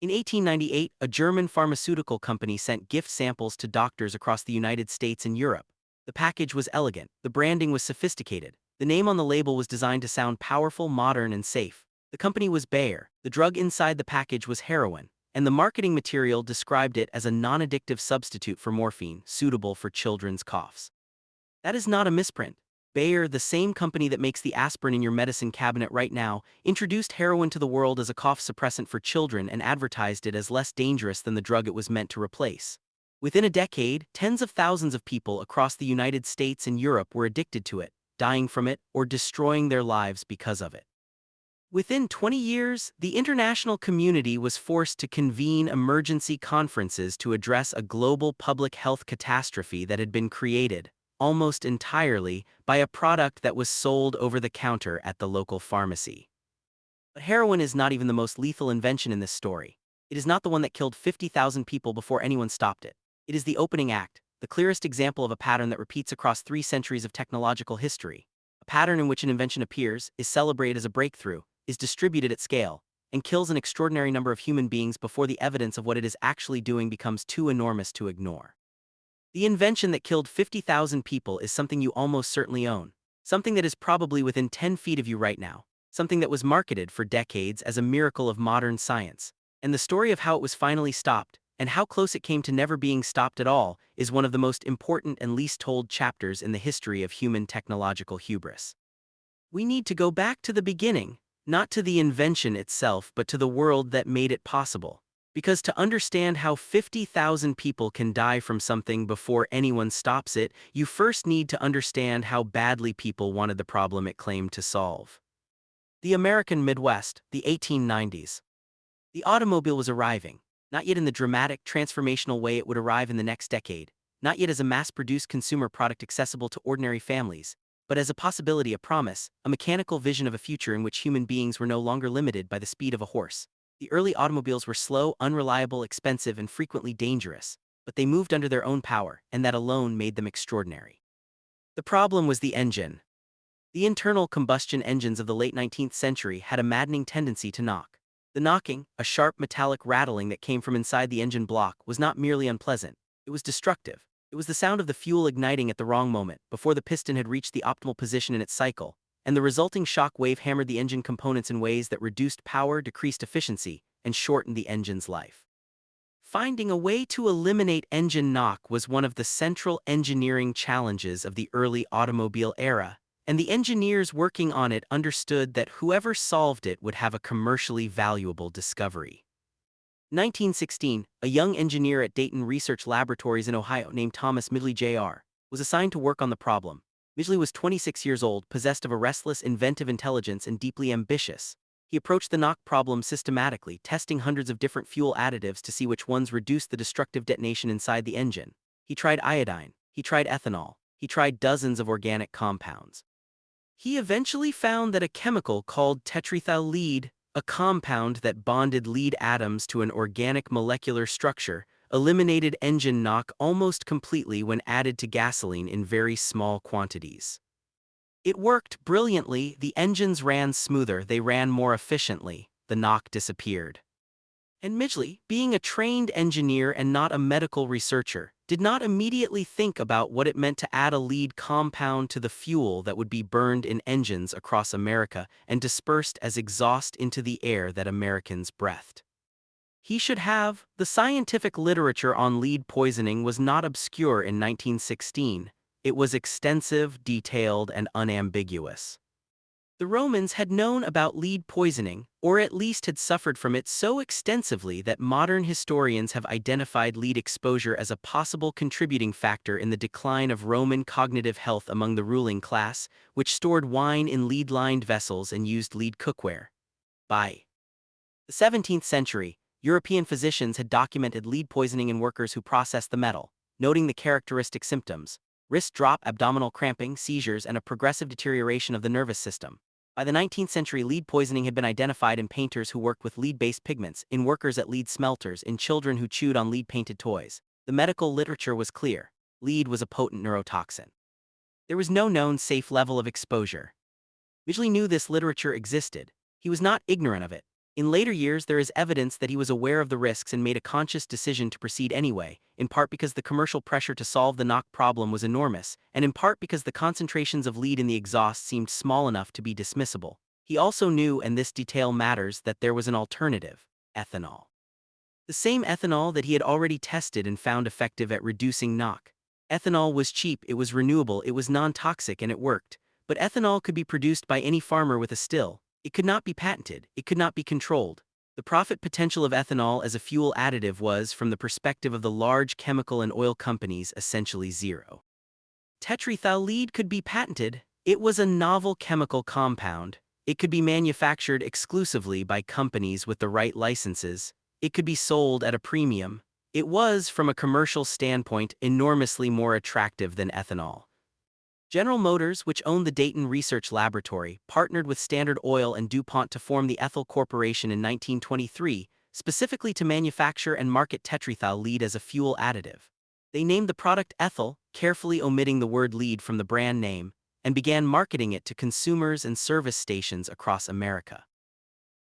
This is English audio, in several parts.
In 1898, a German pharmaceutical company sent gift samples to doctors across the United States and Europe. The package was elegant, the branding was sophisticated, the name on the label was designed to sound powerful, modern, and safe. The company was Bayer, the drug inside the package was heroin, and the marketing material described it as a non-addictive substitute for morphine, suitable for children's coughs. That is not a misprint. Bayer, the same company that makes the aspirin in your medicine cabinet right now, introduced heroin to the world as a cough suppressant for children and advertised it as less dangerous than the drug it was meant to replace. Within a decade, tens of thousands of people across the United States and Europe were addicted to it, dying from it, or destroying their lives because of it. Within 20 years, the international community was forced to convene emergency conferences to address a global public health catastrophe that had been created, almost entirely, by a product that was sold over the counter at the local pharmacy. But heroin is not even the most lethal invention in this story. It is not the one that killed 50,000 people before anyone stopped it. It is the opening act, the clearest example of a pattern that repeats across 3 centuries of technological history. A pattern in which an invention appears, is celebrated as a breakthrough, is distributed at scale, and kills an extraordinary number of human beings before the evidence of what it is actually doing becomes too enormous to ignore. The invention that killed 50,000 people is something you almost certainly own, something that is probably within 10 feet of you right now, something that was marketed for decades as a miracle of modern science, and the story of how it was finally stopped, and how close it came to never being stopped at all, is one of the most important and least told chapters in the history of human technological hubris. We need to go back to the beginning, not to the invention itself but to the world that made it possible. Because to understand how 50,000 people can die from something before anyone stops it, you first need to understand how badly people wanted the problem it claimed to solve. The American Midwest, the 1890s. The automobile was arriving, not yet in the dramatic, transformational way it would arrive in the next decade, not yet as a mass-produced consumer product accessible to ordinary families, but as a possibility, a promise, a mechanical vision of a future in which human beings were no longer limited by the speed of a horse. The early automobiles were slow, unreliable, expensive, and frequently dangerous, but they moved under their own power, and that alone made them extraordinary. The problem was the engine. The internal combustion engines of the late 19th century had a maddening tendency to knock. The knocking, a sharp metallic rattling that came from inside the engine block, was not merely unpleasant, it was destructive. It was the sound of the fuel igniting at the wrong moment, before the piston had reached the optimal position in its cycle, and the resulting shock wave hammered the engine components in ways that reduced power, decreased efficiency, and shortened the engine's life. Finding a way to eliminate engine knock was one of the central engineering challenges of the early automobile era, and the engineers working on it understood that whoever solved it would have a commercially valuable discovery. 1916, a young engineer at Dayton Research Laboratories in Ohio named Thomas Midgley Jr. was assigned to work on the problem. Midgley was 26 years old, possessed of a restless, inventive intelligence, and deeply ambitious. He approached the knock problem systematically, testing hundreds of different fuel additives to see which ones reduced the destructive detonation inside the engine. He tried iodine, he tried ethanol, he tried dozens of organic compounds. He eventually found that a chemical called tetraethyl lead, a compound that bonded lead atoms to an organic molecular structure, eliminated engine knock almost completely when added to gasoline in very small quantities. It worked brilliantly, the engines ran smoother, they ran more efficiently, the knock disappeared. And Midgley, being a trained engineer and not a medical researcher, did not immediately think about what it meant to add a lead compound to the fuel that would be burned in engines across America and dispersed as exhaust into the air that Americans breathed. He should have. The scientific literature on lead poisoning was not obscure in 1916. It was extensive, detailed, and unambiguous. The Romans had known about lead poisoning, or at least had suffered from it so extensively that modern historians have identified lead exposure as a possible contributing factor in the decline of Roman cognitive health among the ruling class, which stored wine in lead-lined vessels and used lead cookware. By the 17th century, European physicians had documented lead poisoning in workers who processed the metal, noting the characteristic symptoms: wrist drop, abdominal cramping, seizures, and a progressive deterioration of the nervous system. By the 19th century, lead poisoning had been identified in painters who worked with lead-based pigments, in workers at lead smelters, in children who chewed on lead-painted toys. The medical literature was clear: lead was a potent neurotoxin. There was no known safe level of exposure. Midgley knew this literature existed. He was not ignorant of it. In later years, there is evidence that he was aware of the risks and made a conscious decision to proceed anyway, in part because the commercial pressure to solve the knock problem was enormous, and in part because the concentrations of lead in the exhaust seemed small enough to be dismissible. He also knew, and this detail matters, that there was an alternative: ethanol. The same ethanol that he had already tested and found effective at reducing knock. Ethanol was cheap, it was renewable, it was non-toxic, and it worked. But ethanol could be produced by any farmer with a still. It could not be patented, it could not be controlled. The profit potential of ethanol as a fuel additive was, from the perspective of the large chemical and oil companies, essentially zero. Tetraethyl lead could be patented. It was a novel chemical compound. It could be manufactured exclusively by companies with the right licenses. It could be sold at a premium. It was, from a commercial standpoint, enormously more attractive than ethanol. General Motors, which owned the Dayton Research Laboratory, partnered with Standard Oil and DuPont to form the Ethyl Corporation in 1923, specifically to manufacture and market tetraethyl lead as a fuel additive. They named the product ethyl, carefully omitting the word lead from the brand name, and began marketing it to consumers and service stations across America.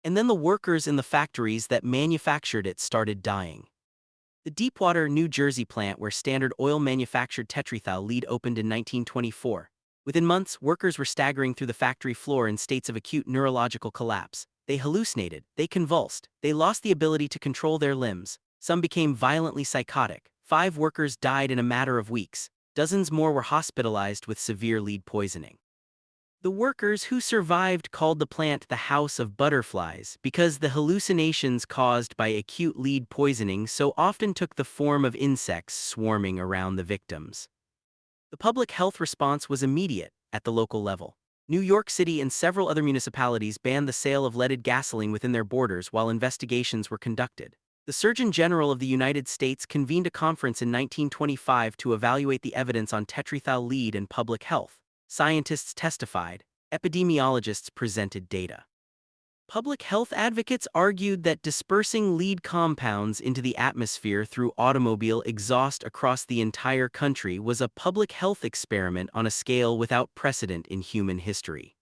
And then the workers in the factories that manufactured it started dying. The Deepwater, New Jersey plant where Standard Oil manufactured tetraethyl lead opened in 1924. Within months, workers were staggering through the factory floor in states of acute neurological collapse. They hallucinated, they convulsed, they lost the ability to control their limbs. Some became violently psychotic. 5 workers died in a matter of weeks. Dozens more were hospitalized with severe lead poisoning. The workers who survived called the plant the House of Butterflies because the hallucinations caused by acute lead poisoning so often took the form of insects swarming around the victims. The public health response was immediate at the local level. New York City and several other municipalities banned the sale of leaded gasoline within their borders while investigations were conducted. The Surgeon General of the United States convened a conference in 1925 to evaluate the evidence on tetraethyl lead and public health. Scientists testified, epidemiologists presented data. Public health advocates argued that dispersing lead compounds into the atmosphere through automobile exhaust across the entire country was a public health experiment on a scale without precedent in human history.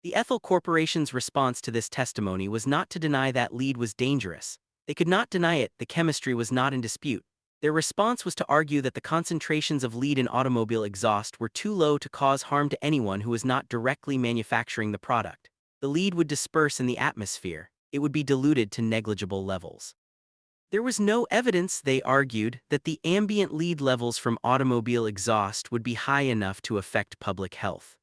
The Ethyl Corporation's response to this testimony was not to deny that lead was dangerous. They could not deny it, the chemistry was not in dispute. Their response was to argue that the concentrations of lead in automobile exhaust were too low to cause harm to anyone who was not directly manufacturing the product. The lead would disperse in the atmosphere. It would be diluted to negligible levels. There was no evidence, they argued, that the ambient lead levels from automobile exhaust would be high enough to affect public health.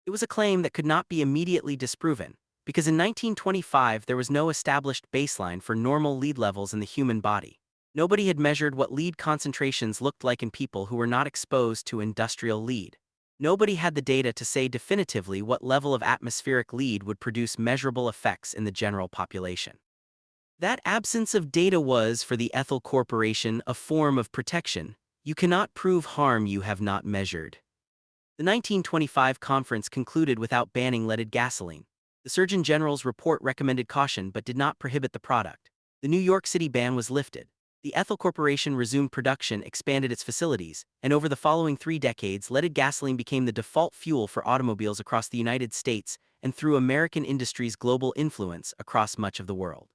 It was a claim that could not be immediately disproven, because in 1925 there was no established baseline for normal lead levels in the human body. Nobody had measured what lead concentrations looked like in people who were not exposed to industrial lead. Nobody had the data to say definitively what level of atmospheric lead would produce measurable effects in the general population. That absence of data was, for the Ethyl Corporation, a form of protection. You cannot prove harm you have not measured. The 1925 conference concluded without banning leaded gasoline. The Surgeon General's report recommended caution but did not prohibit the product. The New York City ban was lifted. The Ethyl Corporation resumed production, expanded its facilities, and over the following 3 decades, leaded gasoline became the default fuel for automobiles across the United States and through American industry's global influence across much of the world.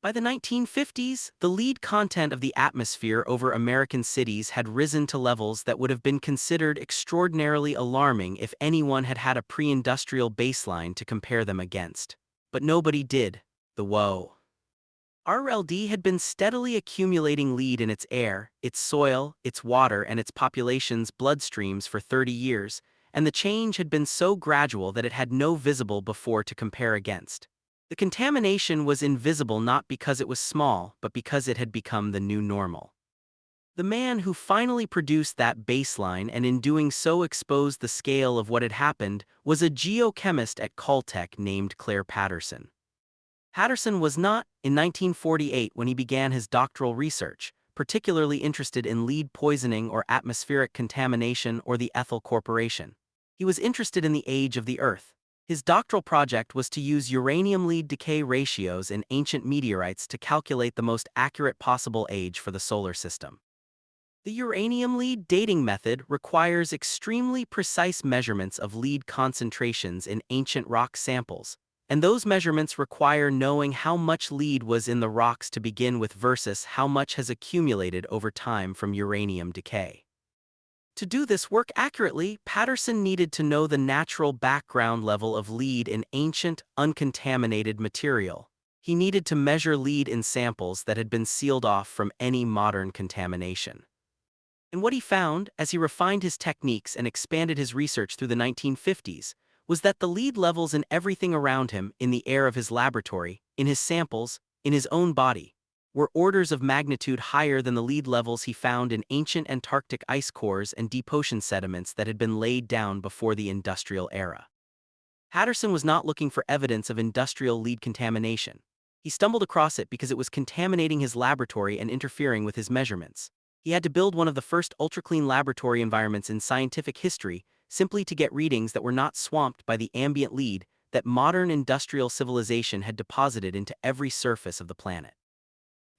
By the 1950s, the lead content of the atmosphere over American cities had risen to levels that would have been considered extraordinarily alarming if anyone had had a pre-industrial baseline to compare them against. But nobody did. The woe. RLD had been steadily accumulating lead in its air, its soil, its water, and its population's bloodstreams for 30 years, and the change had been so gradual that it had no visible before to compare against. The contamination was invisible not because it was small, but because it had become the new normal. The man who finally produced that baseline and in doing so exposed the scale of what had happened was a geochemist at Caltech named Clair Patterson. Patterson was not, in 1948 when he began his doctoral research, particularly interested in lead poisoning or atmospheric contamination or the Ethyl Corporation. He was interested in the age of the Earth. His doctoral project was to use uranium-lead decay ratios in ancient meteorites to calculate the most accurate possible age for the solar system. The uranium-lead dating method requires extremely precise measurements of lead concentrations in ancient rock samples, And those measurements require knowing how much lead was in the rocks to begin with versus how much has accumulated over time from uranium decay. To do this work accurately, Patterson needed to know the natural background level of lead in ancient, uncontaminated material. He needed to measure lead in samples that had been sealed off from any modern contamination. And what he found, as he refined his techniques and expanded his research through the 1950s, was that the lead levels in everything around him, in the air of his laboratory, in his samples, in his own body, were orders of magnitude higher than the lead levels he found in ancient Antarctic ice cores and deep ocean sediments that had been laid down before the industrial era. Patterson was not looking for evidence of industrial lead contamination. He stumbled across it because it was contaminating his laboratory and interfering with his measurements. He had to build one of the first ultra-clean laboratory environments in scientific history simply to get readings that were not swamped by the ambient lead that modern industrial civilization had deposited into every surface of the planet.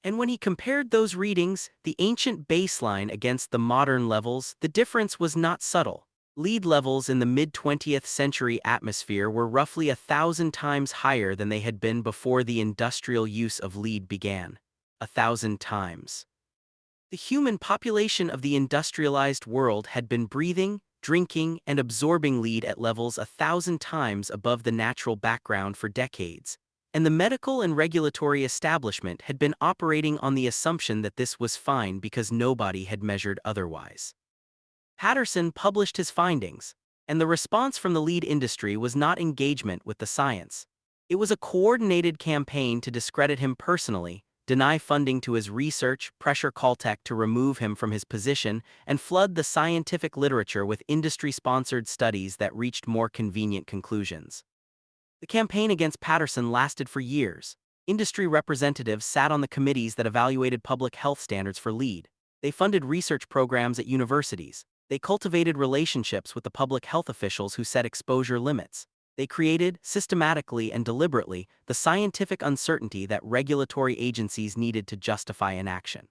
And when he compared those readings, the ancient baseline against the modern levels, the difference was not subtle. Lead levels in the mid-20th century atmosphere were roughly 1,000 times higher than they had been before the industrial use of lead began. 1,000 times. The human population of the industrialized world had been breathing, drinking, and absorbing lead at levels 1,000 times above the natural background for decades, and the medical and regulatory establishment had been operating on the assumption that this was fine because nobody had measured otherwise. Patterson published his findings, and the response from the lead industry was not engagement with the science. It was a coordinated campaign to discredit him personally, deny funding to his research, pressure Caltech to remove him from his position, and flood the scientific literature with industry-sponsored studies that reached more convenient conclusions. The campaign against Patterson lasted for years. Industry representatives sat on the committees that evaluated public health standards for lead. They funded research programs at universities. They cultivated relationships with the public health officials who set exposure limits. They created, systematically and deliberately, the scientific uncertainty that regulatory agencies needed to justify inaction.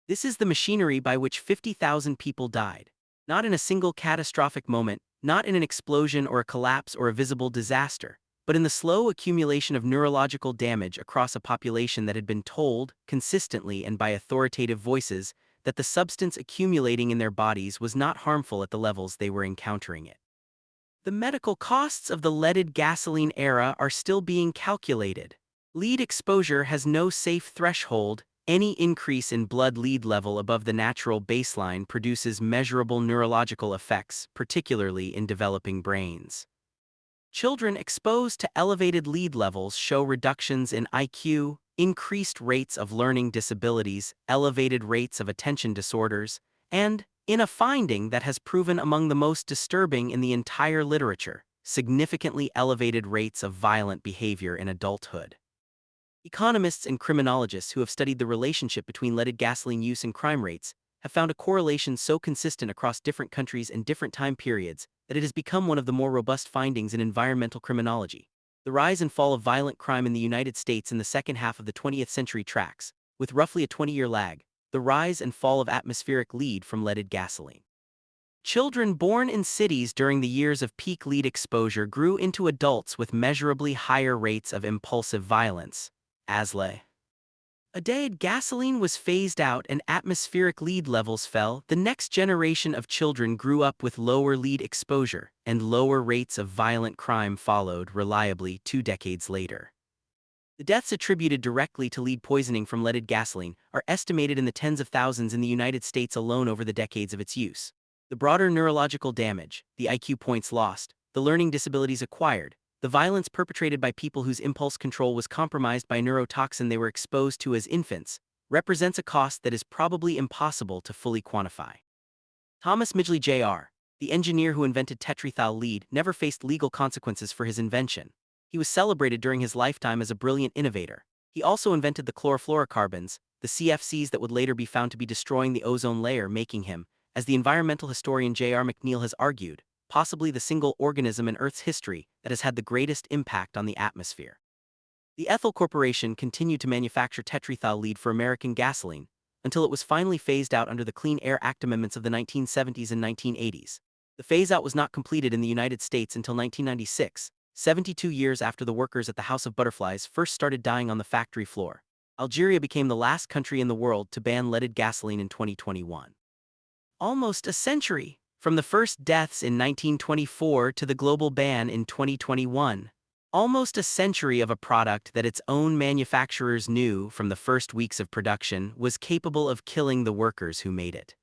This is the machinery by which 50,000 people died. Not in a single catastrophic moment, not in an explosion or a collapse or a visible disaster, but in the slow accumulation of neurological damage across a population that had been told, consistently and by authoritative voices, that the substance accumulating in their bodies was not harmful at the levels they were encountering it. The medical costs of the leaded gasoline era are still being calculated. Lead exposure has no safe threshold. Any increase in blood lead level above the natural baseline produces measurable neurological effects, particularly in developing brains. Children exposed to elevated lead levels show reductions in IQ, increased rates of learning disabilities, elevated rates of attention disorders, and, in a finding that has proven among the most disturbing in the entire literature, significantly elevated rates of violent behavior in adulthood. Economists and criminologists who have studied the relationship between leaded gasoline use and crime rates have found a correlation so consistent across different countries and different time periods that it has become one of the more robust findings in environmental criminology. The rise and fall of violent crime in the United States in the second half of the 20th century tracks, with roughly a 20-year lag, the rise and fall of atmospheric lead from leaded gasoline. Children born in cities during the years of peak lead exposure grew into adults with measurably higher rates of impulsive violence. ASLE. A day gasoline was phased out and atmospheric lead levels fell, the next generation of children grew up with lower lead exposure, and lower rates of violent crime followed reliably 2 decades later. The deaths attributed directly to lead poisoning from leaded gasoline are estimated in the tens of thousands in the United States alone over the decades of its use. The broader neurological damage, the IQ points lost, the learning disabilities acquired, the violence perpetrated by people whose impulse control was compromised by neurotoxin they were exposed to as infants, represents a cost that is probably impossible to fully quantify. Thomas Midgley Jr., the engineer who invented tetraethyl lead, never faced legal consequences for his invention. He was celebrated during his lifetime as a brilliant innovator. He also invented the chlorofluorocarbons, the CFCs that would later be found to be destroying the ozone layer, making him, as the environmental historian J.R. McNeill has argued, possibly the single organism in Earth's history that has had the greatest impact on the atmosphere. The Ethyl Corporation continued to manufacture tetraethyl lead for American gasoline until it was finally phased out under the Clean Air Act amendments of the 1970s and 1980s. The phase-out was not completed in the United States until 1996, 72 years after the workers at the House of Butterflies first started dying on the factory floor. Algeria became the last country in the world to ban leaded gasoline in 2021. Almost a century, from the first deaths in 1924 to the global ban in 2021. Almost a century of a product that its own manufacturers knew from the first weeks of production was capable of killing the workers who made it.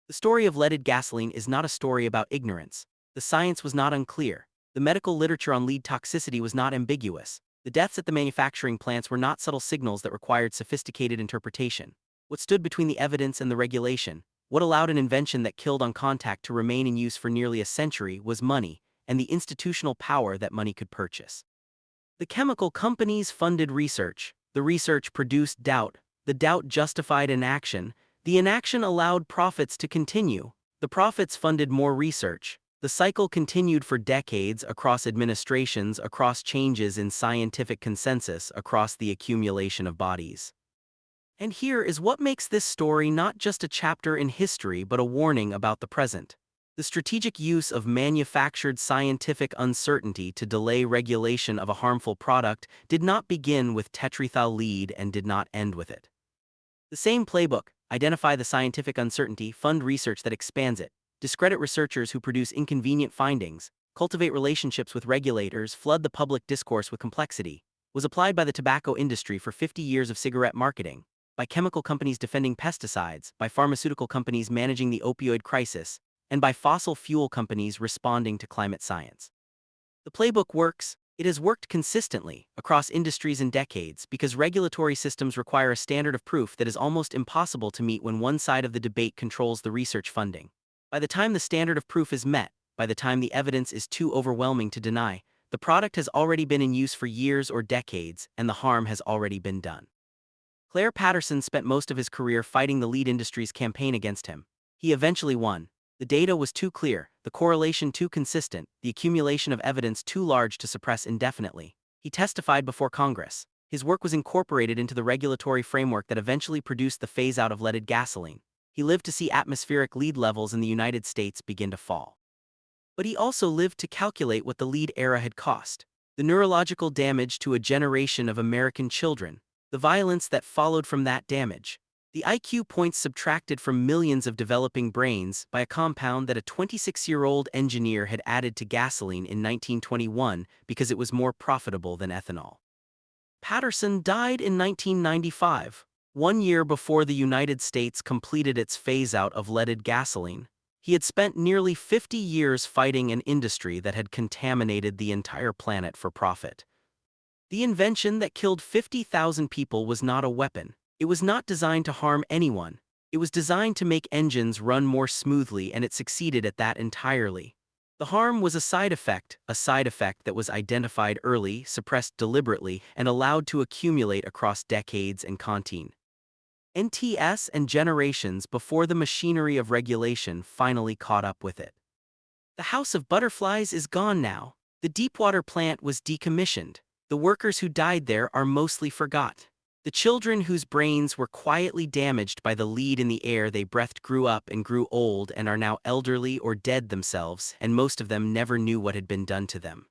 The story of leaded gasoline is not a story about ignorance. The science was not unclear. The medical literature on lead toxicity was not ambiguous. The deaths at the manufacturing plants were not subtle signals that required sophisticated interpretation. What stood between the evidence and the regulation, what allowed an invention that killed on contact to remain in use for nearly a century, was money, and the institutional power that money could purchase. The chemical companies funded research. The research produced doubt. The doubt justified inaction. The inaction allowed profits to continue. The profits funded more research. The cycle continued for decades across administrations, across changes in scientific consensus, across the accumulation of bodies. And here is what makes this story not just a chapter in history but a warning about the present. The strategic use of manufactured scientific uncertainty to delay regulation of a harmful product did not begin with tetraethyl lead and did not end with it. The same playbook: identify the scientific uncertainty, fund research that expands it, discredit researchers who produce inconvenient findings, cultivate relationships with regulators, flood the public discourse with complexity, was applied by the tobacco industry for 50 years of cigarette marketing, by chemical companies defending pesticides, by pharmaceutical companies managing the opioid crisis, and by fossil fuel companies responding to climate science. The playbook works. It has worked consistently across industries and decades because regulatory systems require a standard of proof that is almost impossible to meet when one side of the debate controls the research funding. By the time the standard of proof is met, by the time the evidence is too overwhelming to deny, the product has already been in use for years or decades, and the harm has already been done. Clair Patterson spent most of his career fighting the lead industry's campaign against him. He eventually won. The data was too clear, the correlation too consistent, the accumulation of evidence too large to suppress indefinitely. He testified before Congress. His work was incorporated into the regulatory framework that eventually produced the phase-out of leaded gasoline. He lived to see atmospheric lead levels in the United States begin to fall. But he also lived to calculate what the lead era had cost: the neurological damage to a generation of American children, the violence that followed from that damage, the IQ points subtracted from millions of developing brains by a compound that a 26-year-old engineer had added to gasoline in 1921 because it was more profitable than ethanol. Patterson died in 1995, 1 year before the United States completed its phase-out of leaded gasoline. He had spent nearly 50 years fighting an industry that had contaminated the entire planet for profit. The invention that killed 50,000 people was not a weapon. It was not designed to harm anyone. It was designed to make engines run more smoothly, and it succeeded at that entirely. The harm was a side effect that was identified early, suppressed deliberately, and allowed to accumulate across decades and NTS and generations before the machinery of regulation finally caught up with it. The House of Butterflies is gone now. The deepwater plant was decommissioned. The workers who died there are mostly forgot. The children whose brains were quietly damaged by the lead in the air they breathed grew up and grew old and are now elderly or dead themselves, and most of them never knew what had been done to them.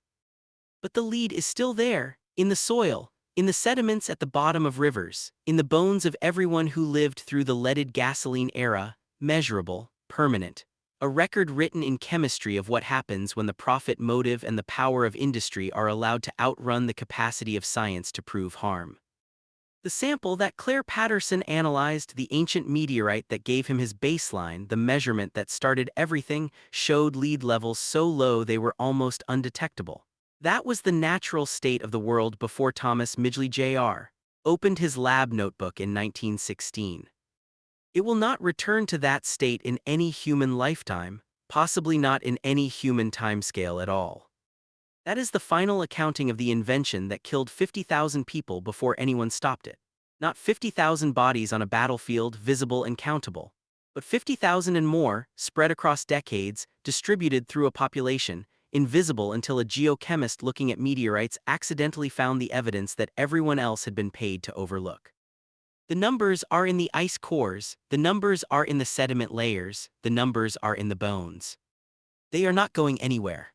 But the lead is still there, in the soil, in the sediments at the bottom of rivers, in the bones of everyone who lived through the leaded gasoline era, measurable, permanent. A record written in chemistry of what happens when the profit motive and the power of industry are allowed to outrun the capacity of science to prove harm. The sample that Clair Patterson analyzed, the ancient meteorite that gave him his baseline, the measurement that started everything, showed lead levels so low they were almost undetectable. That was the natural state of the world before Thomas Midgley Jr. opened his lab notebook in 1916. It will not return to that state in any human lifetime, possibly not in any human timescale at all. That is the final accounting of the invention that killed 50,000 people before anyone stopped it. Not 50,000 bodies on a battlefield, visible and countable, but 50,000 and more, spread across decades, distributed through a population, invisible until a geochemist looking at meteorites accidentally found the evidence that everyone else had been paid to overlook. The numbers are in the ice cores, the numbers are in the sediment layers, the numbers are in the bones. They are not going anywhere.